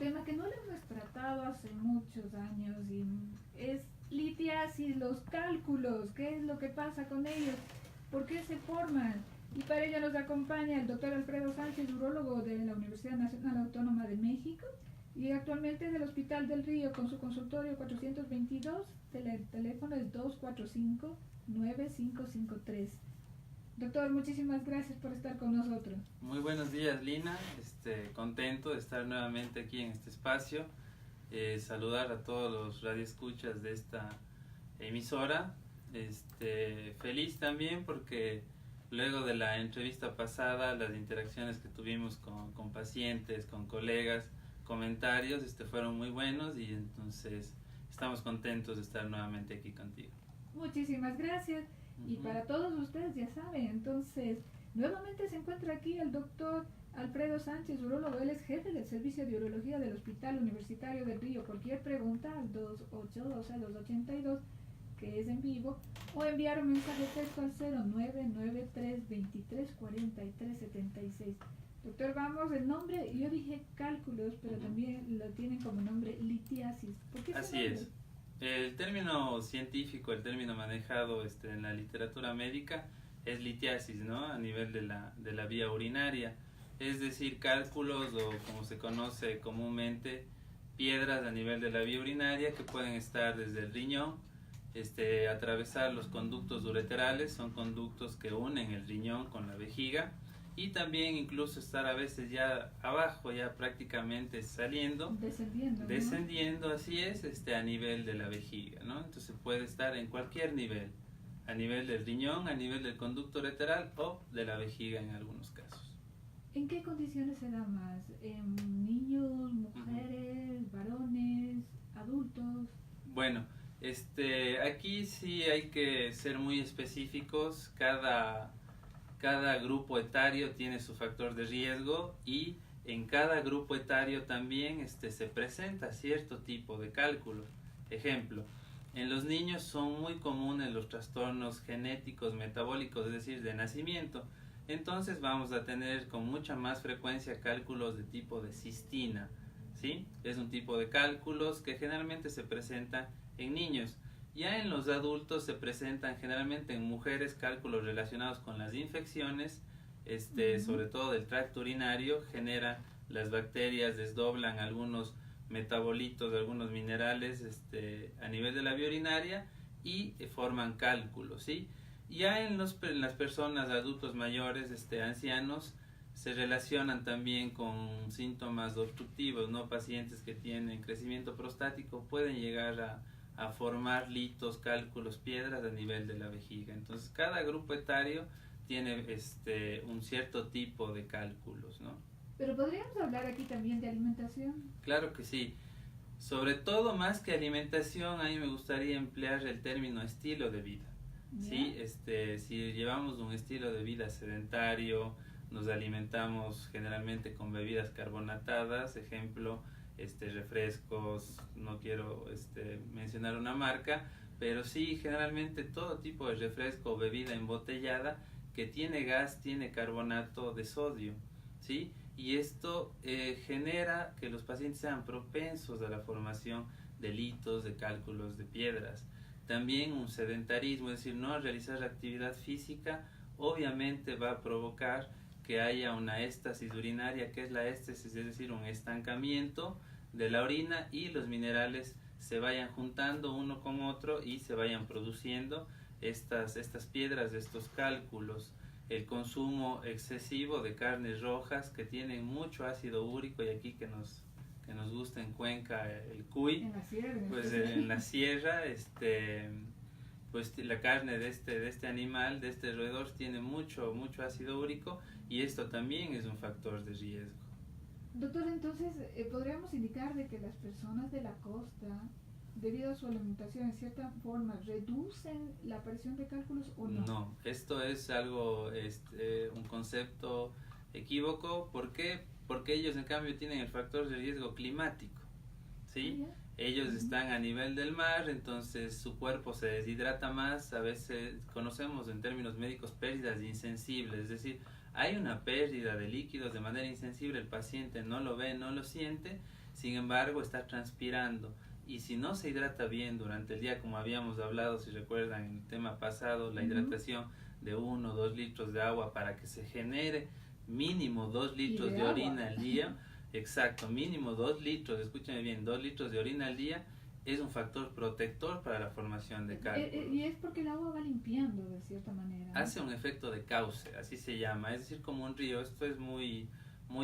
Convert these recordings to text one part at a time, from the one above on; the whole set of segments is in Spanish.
tema que no lo hemos tratado hace muchos años y es litiasis, los cálculos, qué es lo que pasa con ellos, por qué se forman. Y para ello nos acompaña el doctor Alfredo Sánchez, urólogo de la Universidad Nacional Autónoma de México y actualmente del Hospital del Río con su consultorio 422, el teléfono es 245-9553. Doctor, muchísimas gracias por estar con nosotros. Muy buenos días, Lina. Contento de estar nuevamente aquí en este espacio. Saludar a todos los radioescuchas de esta emisora. Feliz también porque luego de la entrevista pasada, las interacciones que tuvimos con pacientes, con colegas, comentarios, fueron muy buenos y entonces estamos contentos de estar nuevamente aquí contigo. Muchísimas gracias. Y para todos ustedes, ya saben, entonces, nuevamente se encuentra aquí el doctor Alfredo Sánchez, urólogo. Él es jefe del servicio de urología del Hospital Universitario del Río. Cualquier pregunta al 282-282, que es en vivo, o enviar un mensaje de texto al 0993-234376. Doctor, vamos, el nombre, yo dije cálculos, pero también lo tienen como nombre litiasis. ¿Por qué así es? El término científico, el término manejado en la literatura médica es litiasis, ¿no? A nivel de la vía urinaria, es decir, cálculos o como se conoce comúnmente, piedras a nivel de la vía urinaria que pueden estar desde el riñón, atravesar los conductos ureterales, son conductos que unen el riñón con la vejiga, y también incluso estar a veces ya abajo, ya prácticamente saliendo, descendiendo, ¿no? Así es, a nivel de la vejiga, ¿no? Entonces puede estar en cualquier nivel, a nivel del riñón, a nivel del conducto ureteral o de la vejiga en algunos casos. ¿En qué condiciones se da más? ¿En niños, mujeres, varones, adultos? Bueno, aquí sí hay que ser muy específicos. Cada grupo etario tiene su factor de riesgo y en cada grupo etario también se presenta cierto tipo de cálculo. Ejemplo, en los niños son muy comunes los trastornos genéticos metabólicos, es decir, de nacimiento. Entonces vamos a tener con mucha más frecuencia cálculos de tipo de cistina, ¿sí? Es un tipo de cálculos que generalmente se presenta en niños. Ya en los adultos se presentan generalmente en mujeres cálculos relacionados con las infecciones, sobre todo del tracto urinario, genera las bacterias, desdoblan algunos metabolitos, algunos minerales a nivel de la vía urinaria y forman cálculos, ¿sí? Ya en las personas adultos mayores, ancianos, se relacionan también con síntomas obstructivos, ¿no? Pacientes que tienen crecimiento prostático pueden llegar a formar litos, cálculos, piedras a nivel de la vejiga. Entonces cada grupo etario tiene un cierto tipo de cálculos, ¿no? Pero podríamos hablar aquí también de alimentación. Claro que sí. Sobre todo, más que alimentación, a mí me gustaría emplear el término estilo de vida. ¿Sí? Si llevamos un estilo de vida sedentario, nos alimentamos generalmente con bebidas carbonatadas, ejemplo, refrescos, no quiero mencionar una marca, pero sí generalmente todo tipo de refresco o bebida embotellada que tiene gas, tiene carbonato de sodio, ¿sí? Y esto genera que los pacientes sean propensos a la formación de litos, de cálculos, de piedras. También un sedentarismo, es decir, no realizar actividad física, obviamente va a provocar que haya una éstasis urinaria. ¿Qué es la éstasis? Es decir, un estancamiento de la orina y los minerales se vayan juntando uno con otro y se vayan produciendo estas piedras, estos cálculos. El consumo excesivo de carnes rojas que tienen mucho ácido úrico, y aquí que nos gusta en Cuenca el cuy, en la sierra, pues en la sierra, pues la carne de este animal, de este roedor, tiene mucho ácido úrico y esto también es un factor de riesgo. Doctor, entonces, ¿podríamos indicar de que las personas de la costa, debido a su alimentación, en cierta forma, reducen la aparición de cálculos o no? No, esto es algo, un concepto equívoco. ¿Por qué? Porque ellos en cambio tienen el factor de riesgo climático, ¿sí? Ellos están a nivel del mar, entonces su cuerpo se deshidrata más. A veces conocemos en términos médicos pérdidas insensibles, es decir, hay una pérdida de líquidos de manera insensible, el paciente no lo ve, no lo siente, sin embargo está transpirando. Y si no se hidrata bien durante el día, como habíamos hablado, si recuerdan en el tema pasado, la hidratación de 1 o 2 litros de agua para que se genere mínimo 2 litros de orina al día. Exacto, mínimo 2 litros, escúchame bien, 2 litros de orina al día es un factor protector para la formación de cálculos. Y es porque el agua va limpiando de cierta manera, ¿no? Hace un efecto de cauce, así se llama, es decir, como un río. Esto es muy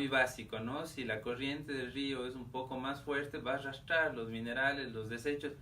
básico, ¿no? Si la corriente del río es un poco más fuerte, va a arrastrar los minerales, los desechos,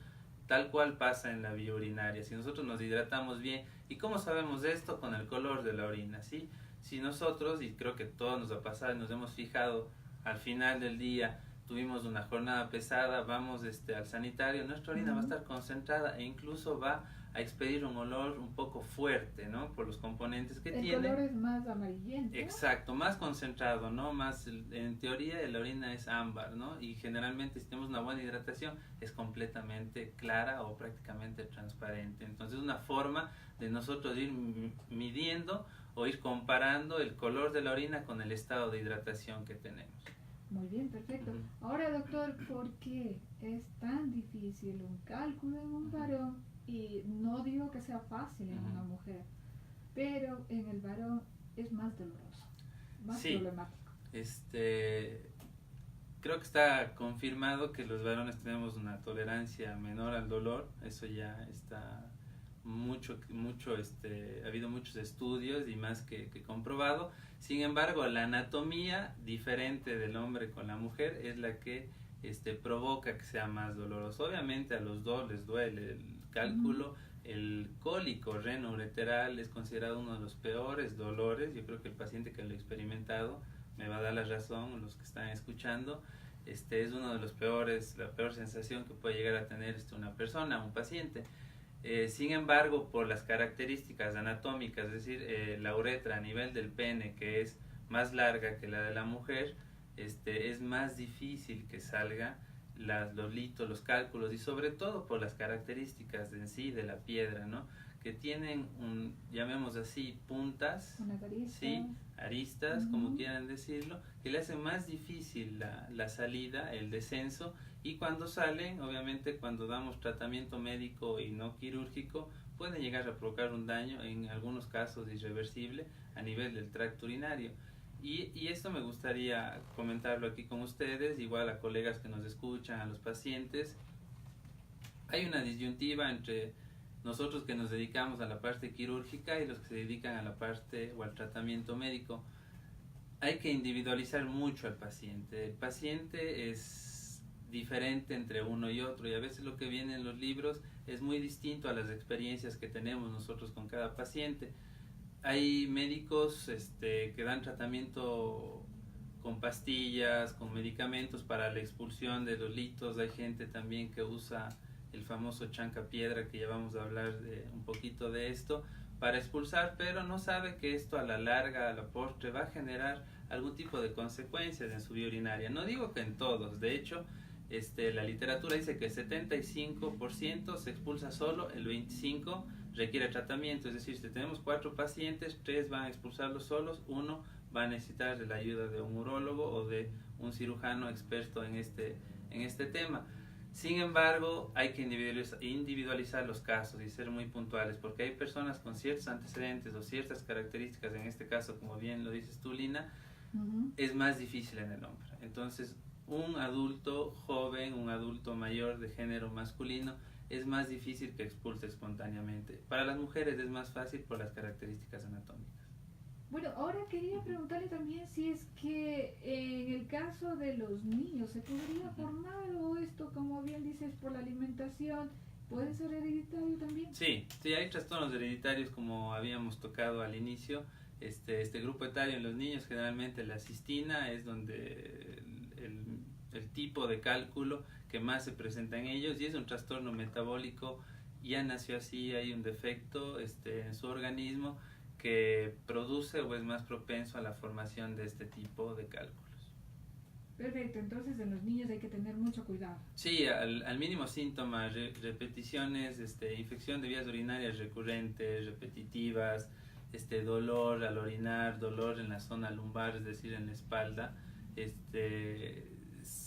tal cual pasa en la vía urinaria. Si nosotros nos hidratamos bien, ¿y cómo sabemos esto? Con el color de la orina, ¿sí? Si nosotros, y creo que todos nos ha pasado, nos hemos fijado al final del día, tuvimos una jornada pesada, vamos al sanitario, nuestra orina va a estar concentrada e incluso va a expedir un olor un poco fuerte, ¿no? Por los componentes que tiene. El color es más amarillento. Exacto, más concentrado, ¿no? Más, en teoría, la orina es ámbar, ¿no? Y generalmente, si tenemos una buena hidratación, es completamente clara o prácticamente transparente. Entonces, es una forma de nosotros ir midiendo o ir comparando el color de la orina con el estado de hidratación que tenemos. Muy bien, perfecto. Ahora, doctor, ¿por qué es tan difícil un cálculo en un varón? Y no digo que sea fácil en una mujer, pero en el varón es más doloroso, más problemático. Creo que está confirmado que los varones tenemos una tolerancia menor al dolor. Eso ya está ha habido muchos estudios y más que comprobado. Sin embargo, la anatomía diferente del hombre con la mujer es la que provoca que sea más doloroso. Obviamente a los dos les duele el cálculo. El cólico renoureteral es considerado uno de los peores dolores. Yo creo que el paciente que lo ha experimentado me va a dar la razón, los que están escuchando. Es uno de los peores, la peor sensación que puede llegar a tener una persona, un paciente. Sin embargo, por las características anatómicas, es decir, la uretra a nivel del pene, que es más larga que la de la mujer, es más difícil que salga los litos, los cálculos, y sobre todo por las características en sí de la piedra, ¿no? Que tienen llamemos así, puntas, ¿sí? Aristas, como quieran decirlo, que le hacen más difícil la salida, el descenso, y cuando salen, obviamente cuando damos tratamiento médico y no quirúrgico, pueden llegar a provocar un daño, en algunos casos irreversible, a nivel del tracto urinario. Y esto me gustaría comentarlo aquí con ustedes, igual a colegas que nos escuchan, a los pacientes. Hay una disyuntiva entre nosotros que nos dedicamos a la parte quirúrgica y los que se dedican a la parte o al tratamiento médico. Hay que individualizar mucho al paciente. El paciente es diferente entre uno y otro, y a veces lo que viene en los libros es muy distinto a las experiencias que tenemos nosotros con cada paciente. Hay médicos que dan tratamiento con pastillas, con medicamentos para la expulsión de los litos. Hay gente también que usa el famoso chancapiedra, que ya vamos a hablar un poquito de esto, para expulsar, pero no sabe que esto a la larga, a la postre, va a generar algún tipo de consecuencias en su vía urinaria. No digo que en todos, de hecho, la literatura dice que el 75% se expulsa solo, el 25% requiere tratamiento. Es decir, si tenemos 4 pacientes, 3 van a expulsarlos solos, 1 va a necesitar de la ayuda de un urólogo o de un cirujano experto en este tema. Sin embargo, hay que individualizar los casos y ser muy puntuales, porque hay personas con ciertos antecedentes o ciertas características. En este caso, como bien lo dices tú, Lina, es más difícil en el hombre. Entonces, un adulto joven, un adulto mayor de género masculino, es más difícil que expulse espontáneamente. Para las mujeres es más fácil por las características anatómicas. Bueno, ahora quería preguntarle también si es que en el caso de los niños se podría formar, o esto, como bien dices, por la alimentación, ¿puede ser hereditario también? Sí, hay trastornos hereditarios, como habíamos tocado al inicio. Este grupo etario en los niños, generalmente la cistina es donde el tipo de cálculo que más se presenta en ellos, y es un trastorno metabólico. Ya nació así, hay un defecto en su organismo que produce o es más propenso a la formación de este tipo de cálculos. Perfecto, entonces en los niños hay que tener mucho cuidado. Sí, al mínimo síntoma, repeticiones, infección de vías urinarias recurrentes, repetitivas, dolor al orinar, dolor en la zona lumbar, es decir, en la espalda,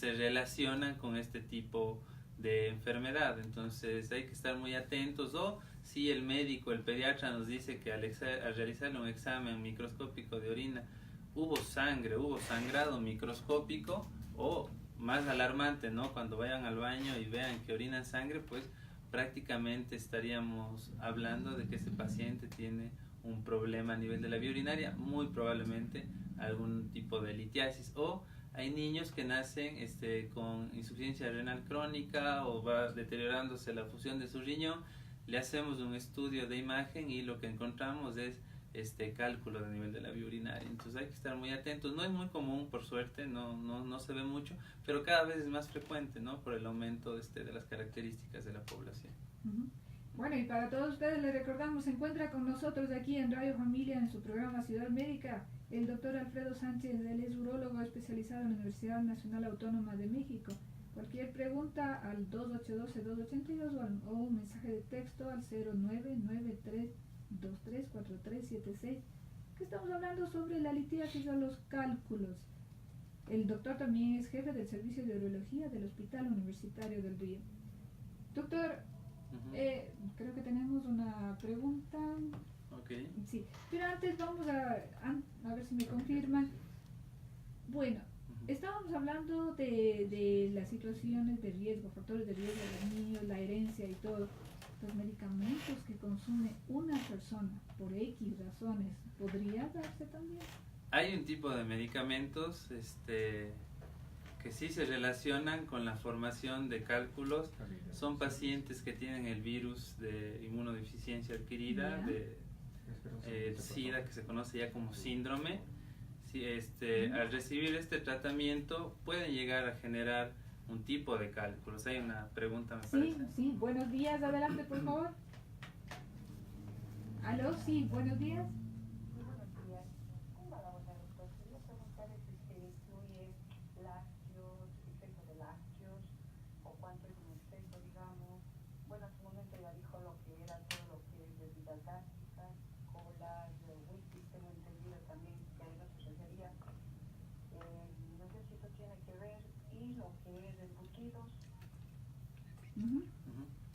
se relacionan con este tipo de enfermedad. Entonces hay que estar muy atentos, o si el médico, el pediatra nos dice que al realizarle un examen microscópico de orina hubo sangre, hubo sangrado microscópico, o más alarmante, ¿no? Cuando vayan al baño y vean que orinan sangre, pues prácticamente estaríamos hablando de que ese paciente tiene un problema a nivel de la vía urinaria, muy probablemente algún tipo de litiasis, o hay niños que nacen con insuficiencia renal crónica o va deteriorándose la función de su riñón. Le hacemos un estudio de imagen y lo que encontramos es cálculo de nivel de la vía urinaria. Entonces hay que estar muy atentos. No es muy común, por suerte, no se ve mucho, pero cada vez es más frecuente, ¿no? Por el aumento de las características de la población. Bueno, y para todos ustedes les recordamos, se encuentra con nosotros aquí en Radio Familia en su programa Ciudad Médica el doctor Alfredo Sánchez. Él es urólogo especializado en la Universidad Nacional Autónoma de México. Cualquier pregunta al 282-282 o un mensaje de texto al 0993234376, que estamos hablando sobre la litiasis o los cálculos. El doctor también es jefe del servicio de urología del Hospital Universitario del Río. Doctor, creo que tenemos una pregunta. Okay. Sí, pero antes vamos a ver si me confirman. Bueno, estábamos hablando de las situaciones de riesgo, factores de riesgo de los niños, la herencia y todo. Los medicamentos que consume una persona por X razones, ¿podría darse también? Hay un tipo de medicamentos que sí se relacionan con la formación de cálculos. Son pacientes que tienen el virus de inmunodeficiencia adquirida, de SIDA, que se conoce ya como síndrome. Sí, al recibir este tratamiento pueden llegar a generar un tipo de cálculos. Hay una pregunta, me parece. Sí, buenos días, adelante por favor. ¿Aló? Sí, buenos días.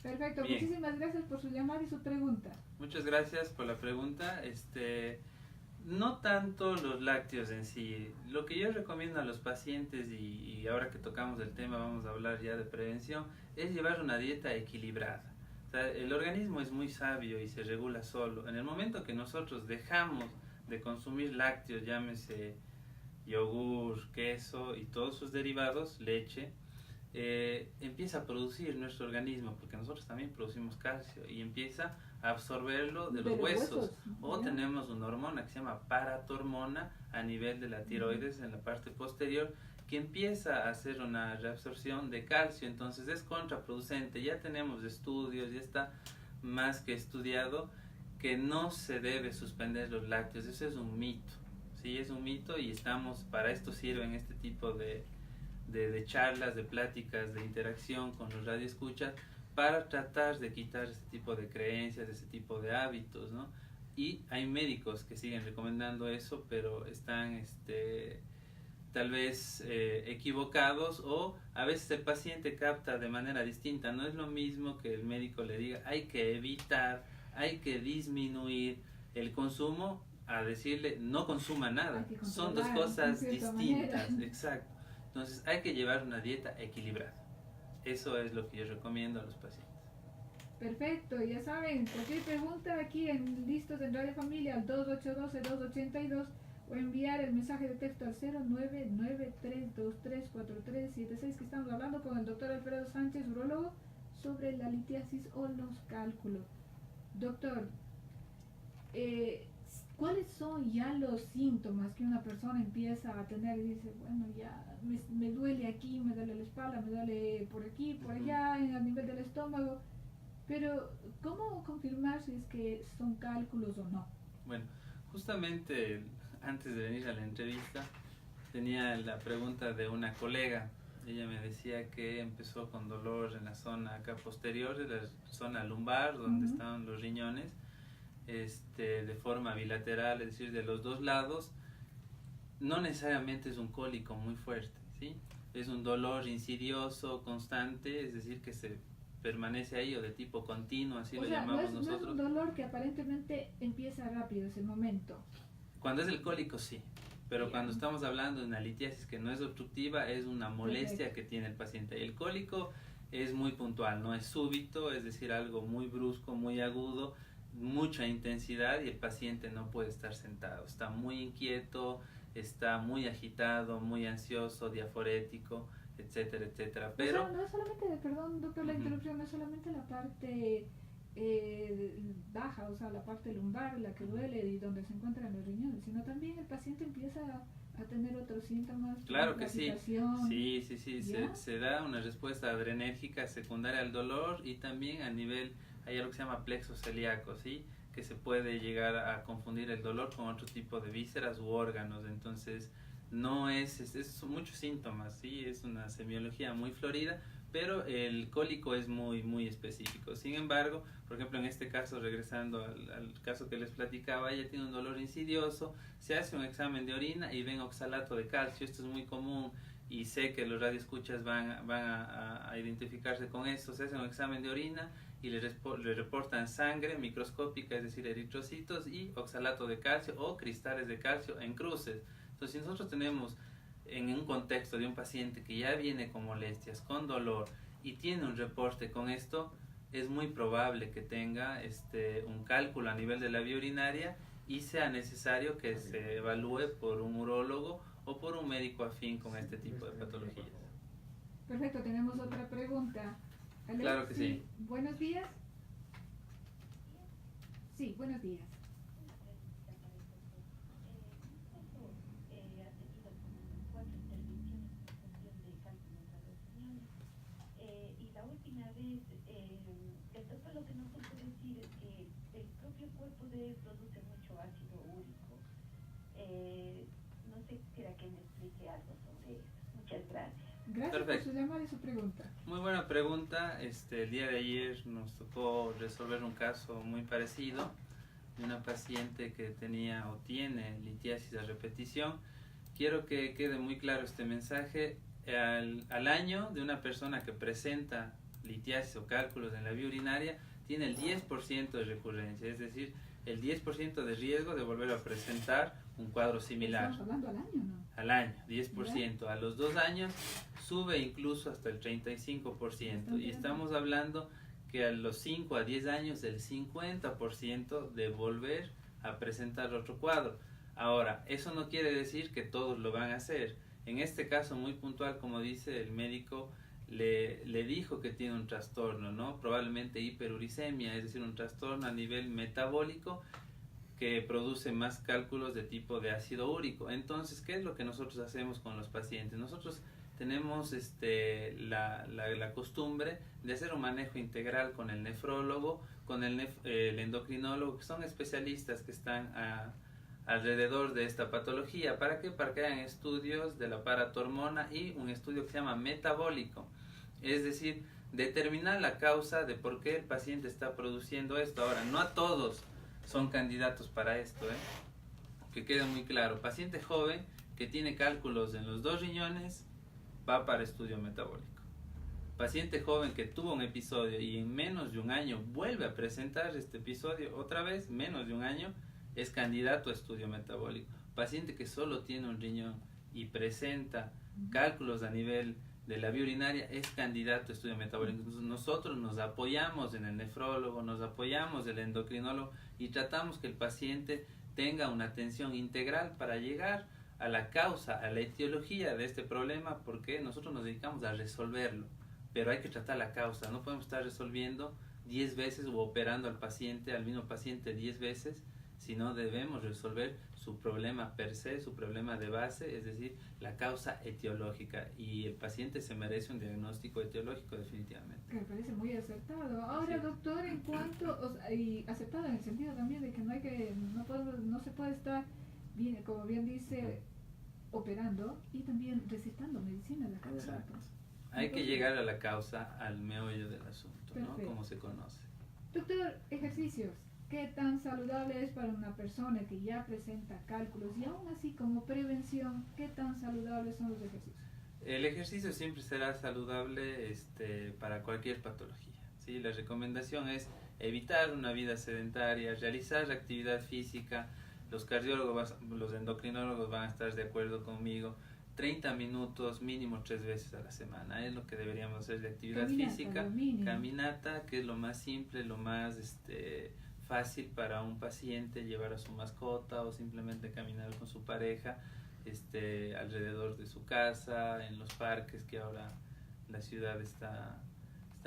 Perfecto, bien. Muchísimas gracias por su llamada y su pregunta. Muchas gracias por la pregunta. No tanto los lácteos en sí. Lo que yo recomiendo a los pacientes, y ahora que tocamos el tema vamos a hablar ya de prevención, es llevar una dieta equilibrada. O sea, el organismo es muy sabio y se regula solo. En el momento que nosotros dejamos de consumir lácteos, llámese yogur, queso y todos sus derivados, leche, empieza a producir nuestro organismo, porque nosotros también producimos calcio, y empieza a absorberlo de los huesos. O tenemos una hormona que se llama paratormona a nivel de la tiroides en la parte posterior, que empieza a hacer una reabsorción de calcio. Entonces es contraproducente. Ya tenemos estudios, ya está más que estudiado que no se debe suspender los lácteos. Eso es un mito. Sí, es un mito, y para esto sirven este tipo de charlas, de pláticas, de interacción con los radioescuchas, para tratar de quitar este tipo de creencias, este tipo de hábitos, ¿no? Y hay médicos que siguen recomendando eso, pero están tal vez equivocados, o a veces el paciente capta de manera distinta. No es lo mismo que el médico le diga hay que evitar, hay que disminuir el consumo, a decirle no consuma nada. Son dos cosas distintas. Exacto. Entonces hay que llevar una dieta equilibrada. Eso es lo que yo recomiendo a los pacientes. Perfecto, ya saben, cualquier pregunta aquí en Listos en Radio Familia al 282-282 o enviar el mensaje de texto al 0993234376, que estamos hablando con el doctor Alfredo Sánchez, urólogo, sobre la litiasis o los cálculos. Doctor, ¿cuáles son ya los síntomas que una persona empieza a tener y dice, bueno, ya me duele aquí, me duele la espalda, me duele por aquí, por allá, a nivel del estómago? Pero, ¿cómo confirmar si es que son cálculos o no? Bueno, justamente antes de venir a la entrevista tenía la pregunta de una colega. Ella me decía que empezó con dolor en la zona acá posterior, de la zona lumbar, donde están los riñones, de forma bilateral, es decir, de los dos lados. No necesariamente es un cólico muy fuerte, ¿sí? es un dolor insidioso, constante, es decir, que se permanece ahí o de tipo continuo, así O lo sea, llamamos no es nosotros. un dolor que aparentemente empieza rápido, es el momento. Cuando es el cólico, sí. Pero Ya. cuando estamos hablando de una litiasis que no es obstructiva, es una molestia Perfecto. que tiene el paciente. El cólico es muy puntual, no es súbito, es decir, algo muy brusco, muy agudo, mucha intensidad y el paciente no puede estar sentado. Está muy inquieto, está muy agitado, muy ansioso, diaforético, etcétera, etcétera. Pero O sea, no es solamente, perdón, doctor, la interrupción, no es solamente la parte baja, o sea, la parte lumbar, la que duele y donde se encuentran los riñones, sino también el paciente empieza a tener otros síntomas. claro que sí, Agitación. sí, ¿Ya? se da una respuesta adrenérgica secundaria al dolor y también a nivel, hay algo que se llama plexo celíaco, ¿sí? Que se puede llegar a confundir el dolor con otro tipo de vísceras u órganos, entonces no son muchos síntomas, ¿sí? Es una semiología muy florida, pero el cólico es muy específico. Sin embargo, por ejemplo, en este caso, regresando al caso que les platicaba, ella tiene un dolor insidioso, se hace un examen de orina y ven oxalato de calcio. Esto es muy común y sé que los radioescuchas van a identificarse con esto. Se hace un examen de orina y le reportan sangre microscópica, es decir, eritrocitos y oxalato de calcio o cristales de calcio en cruces. Entonces, si nosotros tenemos en un contexto de un paciente que ya viene con molestias, con dolor y tiene un reporte con esto, es muy probable que tenga un cálculo a nivel de la vía urinaria y sea necesario que se evalúe por un urólogo o por un médico afín con este tipo de patologías. Perfecto, tenemos otra pregunta. ¿Aló? Claro que sí. Buenos días. Sí, buenos días. Y la última vez, el doctor lo que nos pudo decir es que el propio cuerpo de él produce mucho ácido úrico. No sé, quisiera que me explique algo sobre eso. Muchas gracias. Gracias Perfecto. por su llamada y su pregunta. Muy buena pregunta. El día de ayer nos tocó resolver un caso muy parecido de una paciente que tenía o tiene litiasis a repetición. Quiero que quede muy claro este mensaje. Al año de una persona que presenta litiasis o cálculos en la vía urinaria, tiene el 10% de recurrencia, es decir, el 10% de riesgo de volver a presentar un cuadro similar. Estamos hablando al año, ¿no? Al año, 10%. A los 2 años sube incluso hasta el 35%. Y estamos hablando que a los 5 a 10 años el 50% de volver a presentar otro cuadro. Ahora, eso no quiere decir que todos lo van a hacer. En este caso muy puntual, como dice el médico, le dijo que tiene un trastorno, ¿no? Probablemente hiperuricemia, es decir, un trastorno a nivel metabólico que produce más cálculos de tipo de ácido úrico. Entonces, ¿qué es lo que nosotros hacemos con los pacientes? Nosotros tenemos la costumbre de hacer un manejo integral con el nefrólogo, con el endocrinólogo, que son especialistas que están alrededor de esta patología. ¿Para qué? Para que hagan estudios de la paratormona y un estudio que se llama metabólico. Es decir, determinar la causa de por qué el paciente está produciendo esto. Ahora, no a todos son candidatos para esto, que quede muy claro. Paciente joven que tiene cálculos en los 2 riñones va para estudio metabólico. Paciente joven que tuvo un episodio y en menos de un año vuelve a presentar este episodio otra vez, menos de un año, es candidato a estudio metabólico. Paciente que solo tiene un riñón y presenta cálculos a nivel de la vía urinaria es candidato a estudio metabólico. Entonces nosotros nos apoyamos en el nefrólogo, nos apoyamos en el endocrinólogo y tratamos que el paciente tenga una atención integral para llegar a la causa, a la etiología de este problema, porque nosotros nos dedicamos a resolverlo, pero hay que tratar la causa. No podemos estar resolviendo 10 veces o operando al mismo paciente 10 veces, sino debemos resolver su problema per se, su problema de base, es decir, la causa etiológica, y el paciente se merece un diagnóstico etiológico definitivamente. Que me parece muy acertado. Ahora, doctor, en cuanto, o sea, y acertado en el sentido también de que no se puede estar, bien, como bien dice, operando y también recetando medicina de cada rato. Hay que llegar a la causa, al meollo del asunto, ¿no? Como se conoce. Doctor, ejercicios. ¿Qué tan saludable es para una persona que ya presenta cálculos? Y aún así, como prevención, ¿qué tan saludables son los ejercicios? El ejercicio siempre será saludable para cualquier patología, ¿sí? La recomendación es evitar una vida sedentaria, realizar actividad física. Los cardiólogos, los endocrinólogos van a estar de acuerdo conmigo. 30 minutos mínimo 3 veces a la semana es lo que deberíamos hacer de actividad física. Caminata, que es lo más simple, lo más fácil para un paciente, llevar a su mascota o simplemente caminar con su pareja alrededor de su casa, en los parques, que ahora la ciudad está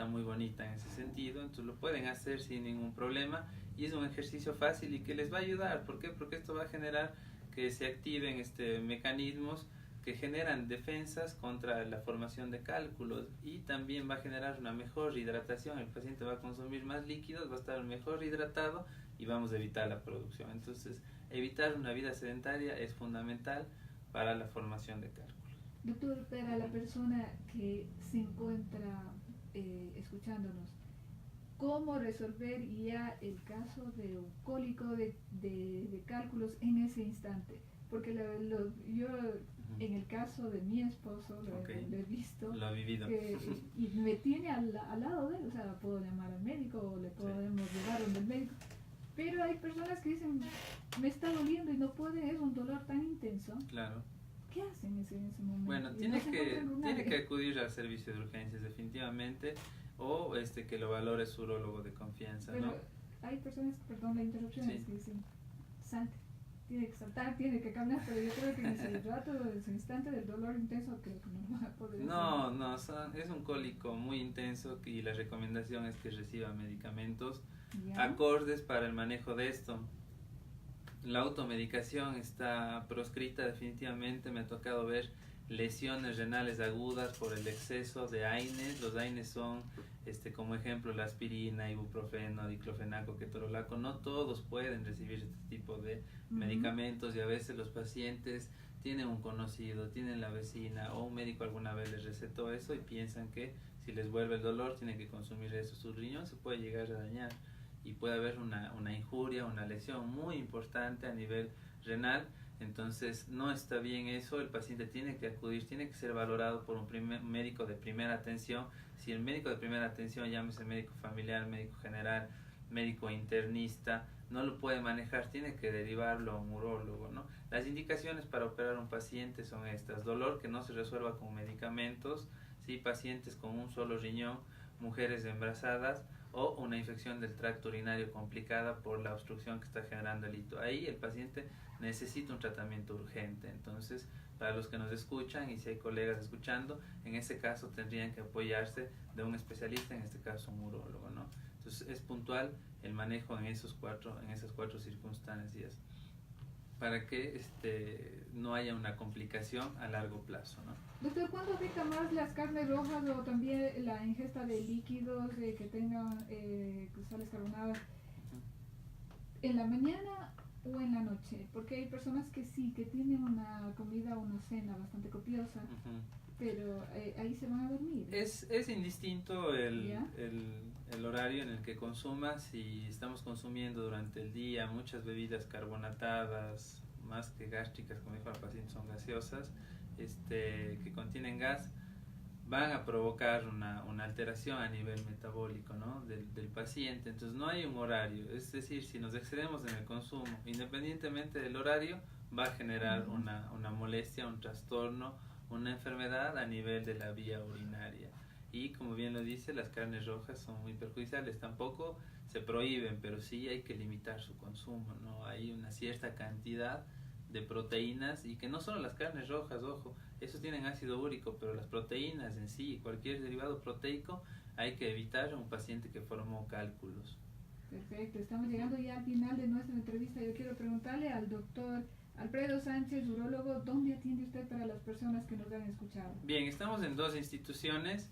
muy bonita en ese sentido. Entonces lo pueden hacer sin ningún problema y es un ejercicio fácil y que les va a ayudar. ¿Por qué? Porque esto va a generar que se activen mecanismos que generan defensas contra la formación de cálculos, y también va a generar una mejor hidratación. El paciente va a consumir más líquidos, va a estar mejor hidratado y vamos a evitar la producción. Entonces, evitar una vida sedentaria es fundamental para la formación de cálculos. Doctor, para la persona que se encuentra escuchándonos, ¿cómo resolver ya el caso de un cólico de cálculos en ese instante? Porque yo en el caso de mi esposo lo he visto, lo ha vivido, y me tiene al lado de él. O sea, puedo llamar al médico o le podemos llevar donde el médico, pero hay personas que dicen, me está doliendo y no puede, es un dolor tan intenso. Claro. ¿Qué hacen en ese momento? Bueno, tiene que acudir al servicio de urgencias definitivamente, o que lo valore su urólogo de confianza. Pero ¿no? hay personas, perdón la interrupción, Sí. que dicen, salte, tiene que saltar, tiene que caminar, pero yo creo que en ese rato, en ese instante del dolor intenso, creo que no va a poder hacer. Es un cólico muy intenso y la recomendación es que reciba medicamentos ¿Ya? acordes para el manejo de esto. La automedicación está proscrita definitivamente. Me ha tocado ver lesiones renales agudas por el exceso de AINES. Los AINES son, como ejemplo, la aspirina, ibuprofeno, diclofenaco, ketorolaco. No todos pueden recibir este tipo de medicamentos, y a veces los pacientes tienen un conocido, tienen la vecina o un médico alguna vez les recetó eso y piensan que si les vuelve el dolor tienen que consumir eso. Su riñón se puede llegar a dañar y puede haber una injuria, una lesión muy importante a nivel renal. Entonces no está bien eso. El paciente tiene que acudir, tiene que ser valorado por un médico de primera atención. Si el médico de primera atención, llámese médico familiar, médico general, médico internista, no lo puede manejar, tiene que derivarlo a un urólogo, ¿no? Las indicaciones para operar a un paciente son estas: dolor que no se resuelva con medicamentos, ¿sí? Pacientes con un solo riñón, mujeres embarazadas, o una infección del tracto urinario complicada por la obstrucción que está generando el hito. Ahí el paciente necesita un tratamiento urgente. Entonces, para los que nos escuchan, y si hay colegas escuchando, en ese caso tendrían que apoyarse de un especialista, en este caso un urólogo, ¿no? Entonces es puntual el manejo en esas cuatro circunstancias para que no haya una complicación a largo plazo, ¿no? Doctor, ¿cuándo afecta más las carnes rojas o también la ingesta de líquidos que tengan sales carbonadas? ¿En la mañana o en la noche? Porque hay personas que sí, que tienen una comida o una cena bastante copiosa, pero ahí se van a dormir. Es indistinto el horario en el que consumas. Si estamos consumiendo durante el día muchas bebidas carbonatadas, más que gástricas, como dijo el paciente, son gaseosas, que contienen gas, van a provocar una alteración a nivel metabólico, ¿no? del paciente. Entonces no hay un horario, es decir, si nos excedemos en el consumo, independientemente del horario, va a generar una molestia, un trastorno, una enfermedad a nivel de la vía urinaria. Y como bien lo dice, las carnes rojas son muy perjudiciales. Tampoco se prohíben, pero sí hay que limitar su consumo, ¿no? Hay una cierta cantidad de proteínas, y que no solo las carnes rojas, ojo, esos tienen ácido úrico, pero las proteínas en sí, cualquier derivado proteico, hay que evitar a un paciente que formó cálculos. Perfecto, estamos llegando ya al final de nuestra entrevista. Yo quiero preguntarle al doctor Alfredo Sánchez, urólogo, ¿dónde atiende usted para las personas que nos han escuchado? Bien, estamos en 2 instituciones.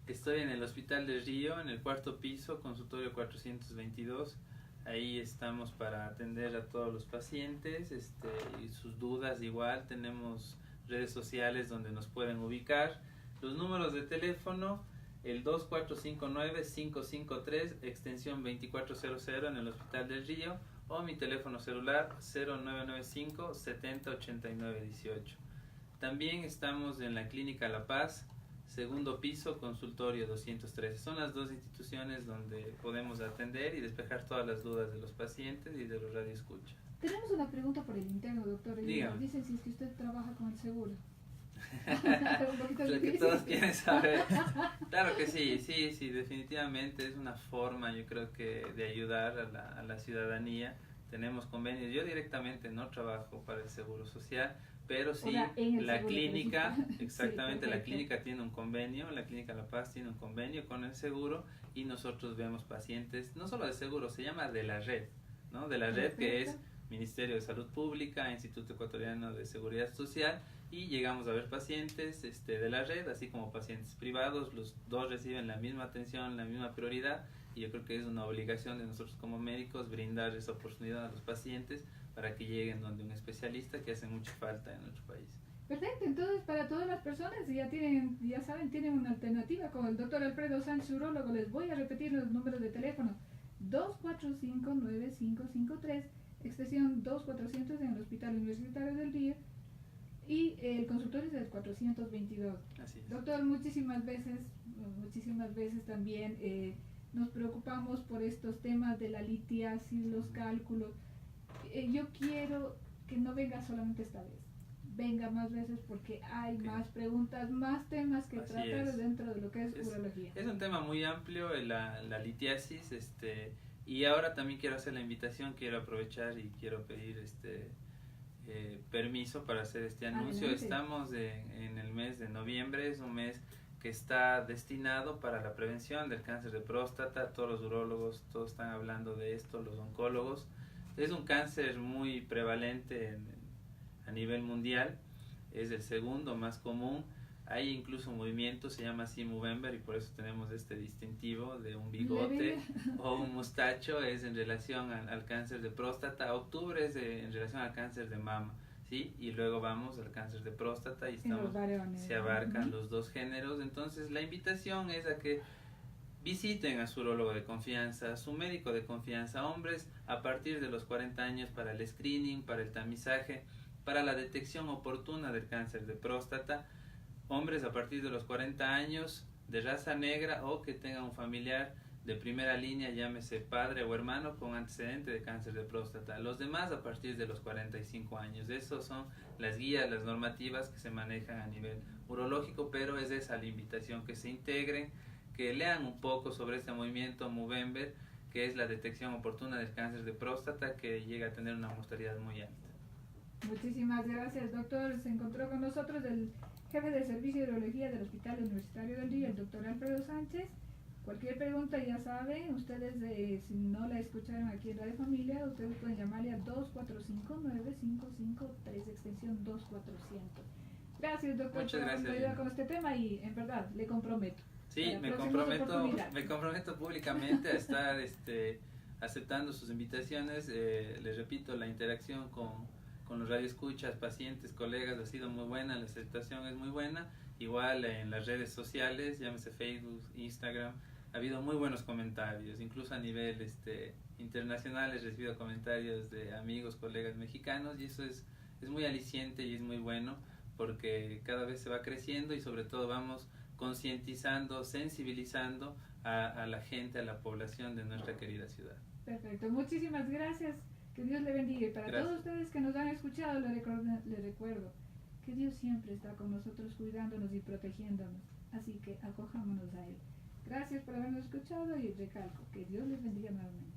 Estoy en el Hospital del Río, en el 4º piso, consultorio 422. Ahí estamos para atender a todos los pacientes y sus dudas. Igual tenemos redes sociales donde nos pueden ubicar. Los números de teléfono: el 2459-553, extensión 2400 en el Hospital del Río, o mi teléfono celular 0995 70 89 18. También estamos en la Clínica La Paz, segundo piso, consultorio 213. Son las dos instituciones donde podemos atender y despejar todas las dudas de los pacientes y de los radioescuchas. Tenemos una pregunta por el interno, doctor. Dígame. Dicen si es que usted trabaja con el seguro. Lo que todos quieren saber. Claro que sí, definitivamente es una forma, yo creo que de ayudar a la ciudadanía. Tenemos convenios, yo directamente no trabajo para el Seguro Social, pero sí la clínica, exactamente, sí, la clínica tiene un convenio, la Clínica La Paz tiene un convenio con el seguro y nosotros vemos pacientes, no solo de seguro, se llama de la red, ¿no? De la red que es Ministerio de Salud Pública, Instituto Ecuatoriano de Seguridad Social, y llegamos a ver pacientes de la red, así como pacientes privados. Los dos reciben la misma atención, la misma prioridad, y yo creo que es una obligación de nosotros como médicos brindar esa oportunidad a los pacientes para que lleguen donde un especialista, que hace mucha falta en nuestro país. Perfecto, entonces para todas las personas ya saben, tienen una alternativa con el doctor Alfredo Sánchez, urólogo. Les voy a repetir los números de teléfono: 245-9553, extensión 2400 en el Hospital Universitario del Río, y el consultorio es el 422. Así es. Doctor, muchísimas veces también nos preocupamos por estos temas de la litiasis, los cálculos. Yo quiero que no venga solamente esta vez, venga más veces, porque hay más preguntas, más temas que tratar dentro de lo que es urología. Es un tema muy amplio, la litiasis, y ahora también quiero hacer la invitación, quiero aprovechar y quiero pedir permiso para hacer este anuncio. Adelante. Estamos en el mes de noviembre, es un mes que está destinado para la prevención del cáncer de próstata. Todos los urólogos, todos están hablando de esto, los oncólogos. Es un cáncer muy prevalente a nivel mundial, es el segundo más común. Hay incluso un movimiento, se llama así Movember, y por eso tenemos este distintivo de un bigote o un mustacho. Es en relación al cáncer de próstata. Octubre es en relación al cáncer de mama, ¿sí? Y luego vamos al cáncer de próstata y se abarcan los dos géneros. Entonces la invitación es a que visiten a su urólogo de confianza, a su médico de confianza. Hombres a partir de los 40 años para el screening, para el tamizaje, para la detección oportuna del cáncer de próstata. Hombres a partir de los 40 años de raza negra o que tengan un familiar de primera línea, llámese padre o hermano, con antecedente de cáncer de próstata. Los demás a partir de los 45 años. Esas son las guías, las normativas que se manejan a nivel urológico, pero es esa la invitación, que se integren, que lean un poco sobre este movimiento Movember, que es la detección oportuna del cáncer de próstata, que llega a tener una mortalidad muy alta. Muchísimas gracias, doctor. Se encontró con nosotros el jefe de servicio de urología del Hospital Universitario del Río, el doctor Alfredo Sánchez. Cualquier pregunta, ya saben, ustedes si no la escucharon aquí en Radio Familia, ustedes pueden llamarle a 245-9553, extensión 2400. Gracias, doctor, Muchas gracias, por ayudar con este tema, y en verdad le comprometo. Sí, me comprometo públicamente a estar aceptando sus invitaciones. Les repito, la interacción con los radioescuchas, pacientes, colegas ha sido muy buena, la aceptación es muy buena. Igual en las redes sociales, llámese Facebook, Instagram, ha habido muy buenos comentarios, incluso a nivel internacional he recibido comentarios de amigos, colegas mexicanos, y eso es muy aliciente y es muy bueno, porque cada vez se va creciendo y sobre todo vamos concientizando, sensibilizando a la gente, a la población de nuestra querida ciudad. Perfecto, muchísimas gracias, que Dios le bendiga. Y para todos ustedes que nos han escuchado, le recuerdo que Dios siempre está con nosotros, cuidándonos y protegiéndonos, así que acojámonos a Él. Gracias por habernos escuchado y recalco que Dios les bendiga nuevamente.